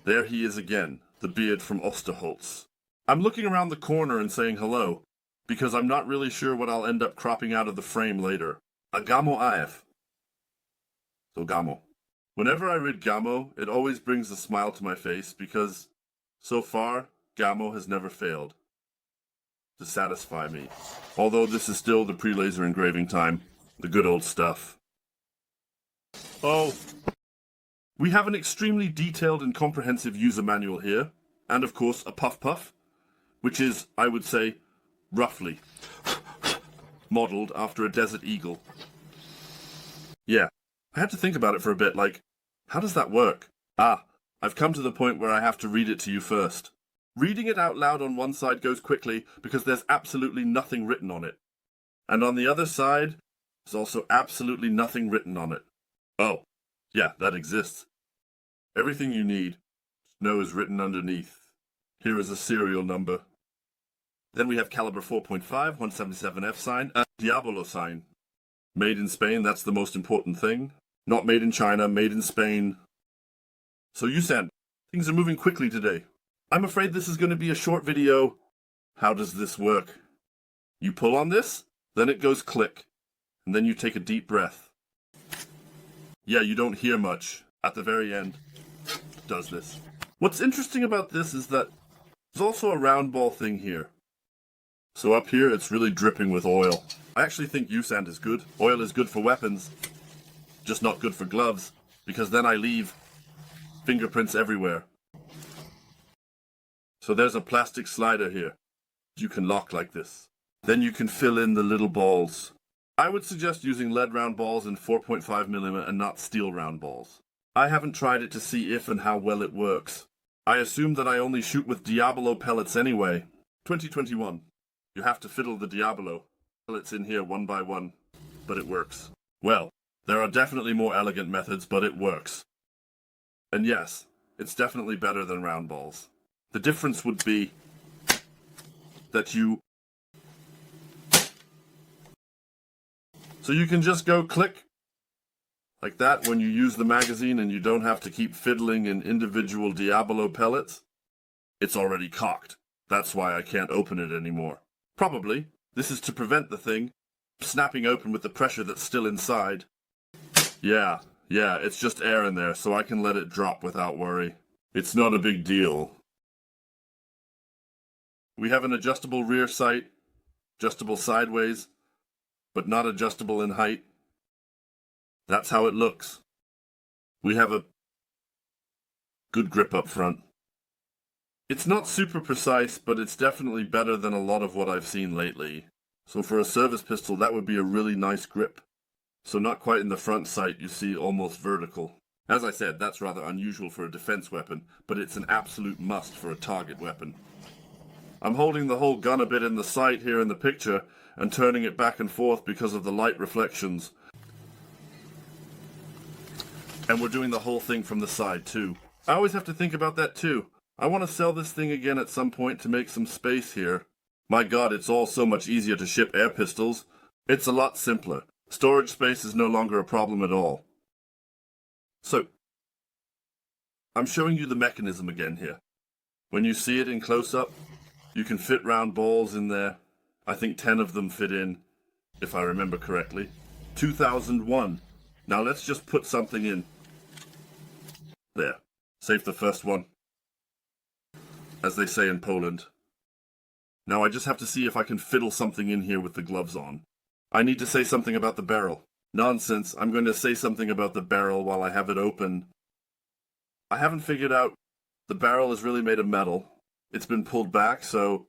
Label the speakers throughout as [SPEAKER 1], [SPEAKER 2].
[SPEAKER 1] There he is again, the beard from Osterholz. I'm looking around the corner and saying hello, because I'm not really sure what I'll end up cropping out of the frame later. A Gamo AF. So Gamo. Whenever I read Gamo, it always brings a smile to my face because, so far, Gamo has never failed to satisfy me. Although this is still the pre-laser engraving time, the good old stuff. Oh, we have an extremely detailed and comprehensive user manual here, and of course a puff, which is, I would say, roughly modeled after a desert eagle. Yeah, I had to think about it for a bit, like, how does that work? I've come to the point where I have to read it to you first. Reading it out loud on one side goes quickly because there's absolutely nothing written on it. And on the other side, there's also absolutely nothing written on it. Oh, yeah, that exists. Everything you need to know is written underneath. Here is a serial number. Then we have caliber 4.5, 177F sign, and Diablo sign. Made in Spain, that's the most important thing. Not made in China, made in Spain. So Yusan, things are moving quickly today. I'm afraid this is going to be a short video. How does this work? You pull on this, then it goes click, and then you take a deep breath. Yeah, you don't hear much. At the very end, it does this. What's interesting about this is that there's also a round ball thing here. So up here, it's really dripping with oil. I actually think U-sand is good. Oil is good for weapons, just not good for gloves, because then I leave fingerprints everywhere. So there's a plastic slider here. You can lock like this. Then you can fill in the little balls. I would suggest using lead round balls in 4.5mm and not steel round balls. I haven't tried it to see if and how well it works. I assume that I only shoot with Diablo pellets anyway. 2021. You have to fiddle the Diablo pellets in here one by one, but it works. Well, there are definitely more elegant methods, but it works. And yes, it's definitely better than round balls. The difference would be that you can just go click like that when you use the magazine and you don't have to keep fiddling in individual Diablo pellets. It's already cocked. That's why I can't open it anymore. Probably, this is to prevent the thing snapping open with the pressure that's still inside. Yeah, it's just air in there, so I can let it drop without worry. It's not a big deal. We have an adjustable rear sight, adjustable sideways, but not adjustable in height. That's how it looks. We have a good grip up front. It's not super precise, but it's definitely better than a lot of what I've seen lately. So for a service pistol, that would be a really nice grip. So not quite in the front sight, you see almost vertical. As I said, that's rather unusual for a defense weapon, but it's an absolute must for a target weapon. I'm holding the whole gun a bit in the sight here in the picture and turning it back and forth because of the light reflections. And we're doing the whole thing from the side too. I always have to think about that too. I want to sell this thing again at some point to make some space here. My god, it's all so much easier to ship air pistols. It's a lot simpler. Storage space is no longer a problem at all. So, I'm showing you the mechanism again here. When you see it in close-up, you can fit round balls in there. I think 10 of them fit in, if I remember correctly. 2001. Now let's just put something in. There. Save the first one. As they say in Poland. Now I just have to see if I can fiddle something in here with the gloves on. I need to say something about the barrel. Nonsense, I'm going to say something about the barrel while I have it open. I haven't figured out the barrel is really made of metal. It's been pulled back, so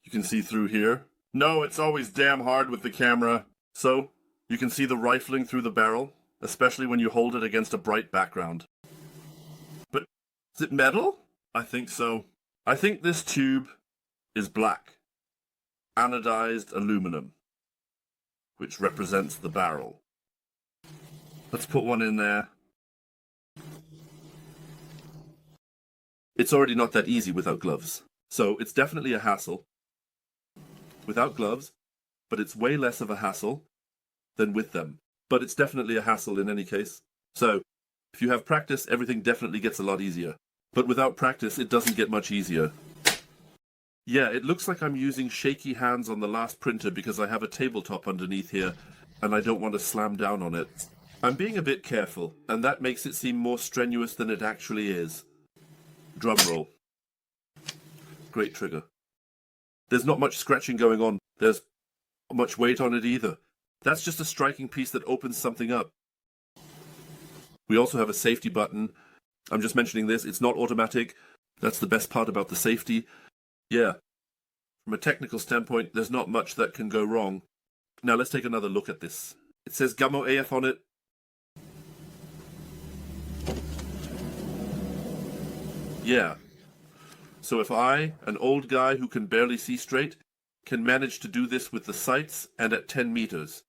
[SPEAKER 1] you can see through here. No, it's always damn hard with the camera. So, you can see the rifling through the barrel, especially when you hold it against a bright background. But, is it metal? I think so. I think this tube is black. Anodized aluminum, which represents the barrel. Let's put one in there. It's already not that easy without gloves. So it's definitely a hassle without gloves, but it's way less of a hassle than with them. But it's definitely a hassle in any case. So if you have practice, everything definitely gets a lot easier. but without practice it doesn't get much easier. Yeah, it looks like I'm using shaky hands on the last printer because I have a tabletop underneath here and I don't want to slam down on it. I'm being a bit careful, and that makes it seem more strenuous than it actually is. Drum roll. Great trigger. There's not much scratching going on. There's not much weight on it either. That's just a striking piece that opens something up. We also have a safety button. I'm just mentioning this. It's not automatic. That's the best part about the safety. Yeah. From a technical standpoint, there's not much that can go wrong. Now let's take another look at this. It says Gamo AF on it. Yeah. So if I, an old guy who can barely see straight, can manage to do this with the sights and at 10 meters.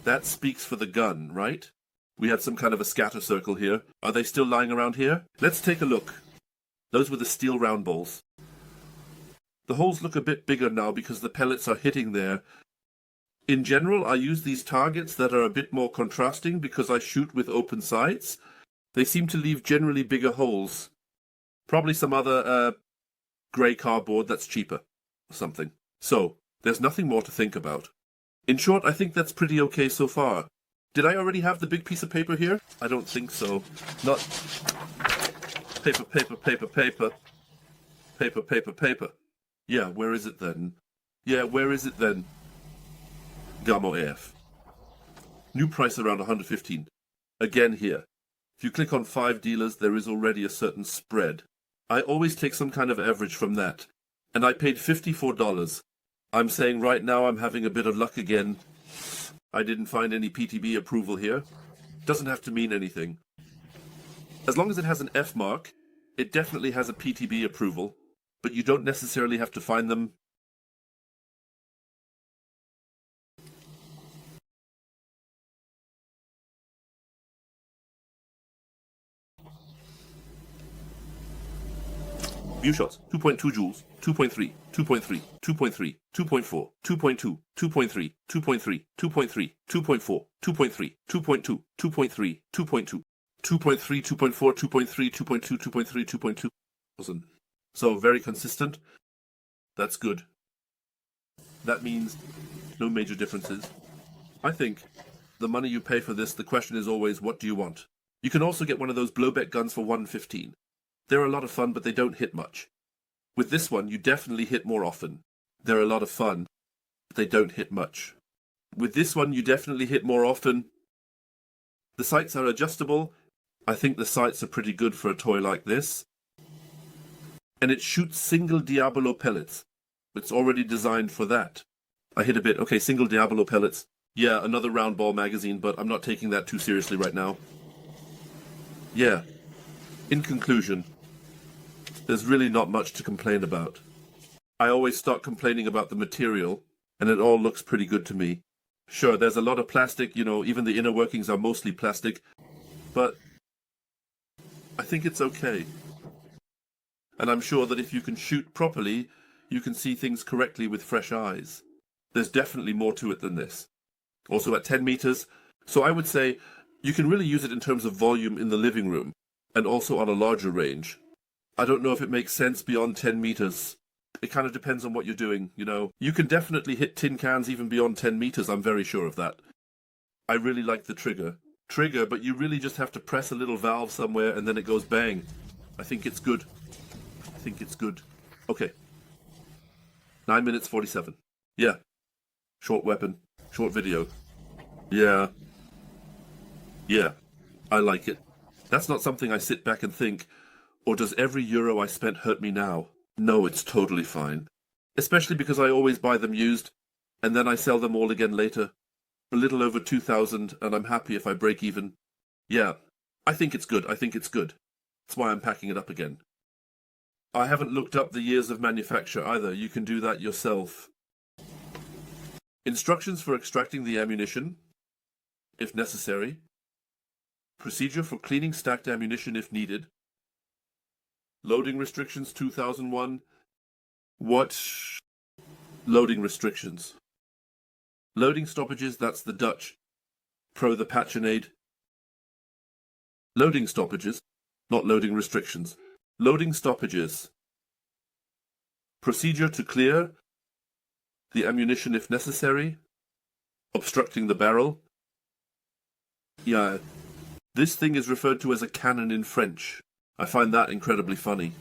[SPEAKER 1] That speaks for the gun, right? We had some kind of a scatter circle here. Are they still lying around here? Let's take a look. Those were the steel round balls. The holes look a bit bigger now because the pellets are hitting there. In general, I use these targets that are a bit more contrasting because I shoot with open sights. They seem to leave generally bigger holes. Probably some other grey cardboard that's cheaper or something. So, there's nothing more to think about. In short, I think that's pretty okay so far. Did I already have the big piece of paper here? I don't think so. Not paper, paper, paper, paper. Paper, paper, paper. Yeah, where is it then? Yeah, where is it then? Gamo AF. New price around 115. Again here. If you click on 5 dealers, there is already a certain spread. I always take some kind of average from that. And I paid $54. I'm saying right now I'm having a bit of luck again. I didn't find any PTB approval here. Doesn't have to mean anything. As long as it has an F mark, it definitely has a PTB approval, but you don't necessarily have to find them. View shots, 2.2 joules, 2.3, 2.3, 2.3, 2.4, 2.2, 2.3, 2.3, 2.3, 2.4, 2.3, 2.2, 2.3, 2.2, 2.3, 2.4, 2.3, 2.2, 2.3, 2.2. So very consistent. That's good. That means no major differences. I think the money you pay for this, the question is always, what do you want? You can also get one of those blowback guns for $115. They're a lot of fun, but they don't hit much. With this one, you definitely hit more often. They're a lot of fun, but they don't hit much. With this one, you definitely hit more often. The sights are adjustable. I think the sights are pretty good for a toy like this. And it shoots single Diablo pellets. It's already designed for that. I hit a bit. Okay, single Diablo pellets. Yeah, another round ball magazine, but I'm not taking that too seriously right now. Yeah. In conclusion, there's really not much to complain about. I always start complaining about the material, and it all looks pretty good to me. Sure, there's a lot of plastic, you know, even the inner workings are mostly plastic, but I think it's okay. And I'm sure that if you can shoot properly, you can see things correctly with fresh eyes. There's definitely more to it than this. Also at 10 meters, so I would say you can really use it in terms of volume in the living room, and also on a larger range. I don't know if it makes sense beyond 10 meters. It kind of depends on what you're doing, you know. You can definitely hit tin cans even beyond 10 meters, I'm very sure of that. I really like the trigger. But you really just have to press a little valve somewhere and then it goes bang. I think it's good. Okay. 9 minutes 47. Yeah. Short weapon. Short video. Yeah. I like it. That's not something I sit back and think, or does every euro I spent hurt me now? No, it's totally fine. Especially because I always buy them used, and then I sell them all again later. A little over 2,000, and I'm happy if I break even. Yeah, I think it's good. That's why I'm packing it up again. I haven't looked up the years of manufacture either. You can do that yourself. Instructions for extracting the ammunition, if necessary. Procedure for cleaning stacked ammunition if needed. Loading restrictions 2001. What? Loading restrictions. Loading stoppages, that's the Dutch. Pro the Patchinade. Loading stoppages. not loading restrictions. Loading stoppages. Procedure to clear the ammunition if necessary. Obstructing the barrel. Yeah, this thing is referred to as a cannon in French. I find that incredibly funny.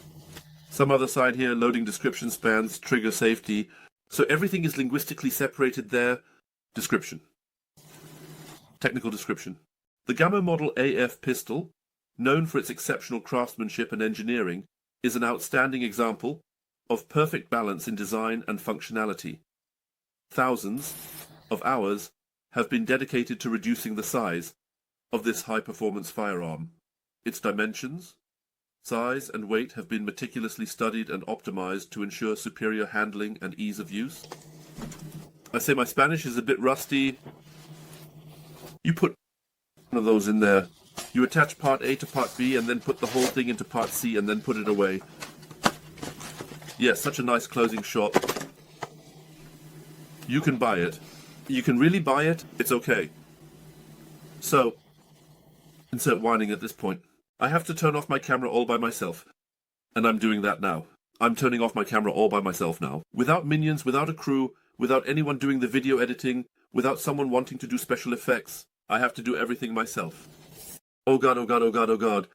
[SPEAKER 1] Some other side here, loading description spans, trigger safety. So everything is linguistically separated there. Description. Technical description. The Gamo model AF pistol, known for its exceptional craftsmanship and engineering, is an outstanding example of perfect balance in design and functionality. Thousands of hours have been dedicated to reducing the size of this high-performance firearm. Its dimensions, size, and weight have been meticulously studied and optimized to ensure superior handling and ease of use. I say my Spanish is a bit rusty. You put one of those in there. You attach part A to part B and then put the whole thing into part C and then put it away. Yes, such a nice closing shot. You can buy it. You can really buy it. It's okay. So, insert whining at this point. I have to turn off my camera all by myself. And I'm doing that now. I'm turning off my camera all by myself now. Without minions, without a crew, without anyone doing the video editing, without someone wanting to do special effects. I have to do everything myself. Oh god, oh god, oh god, oh god.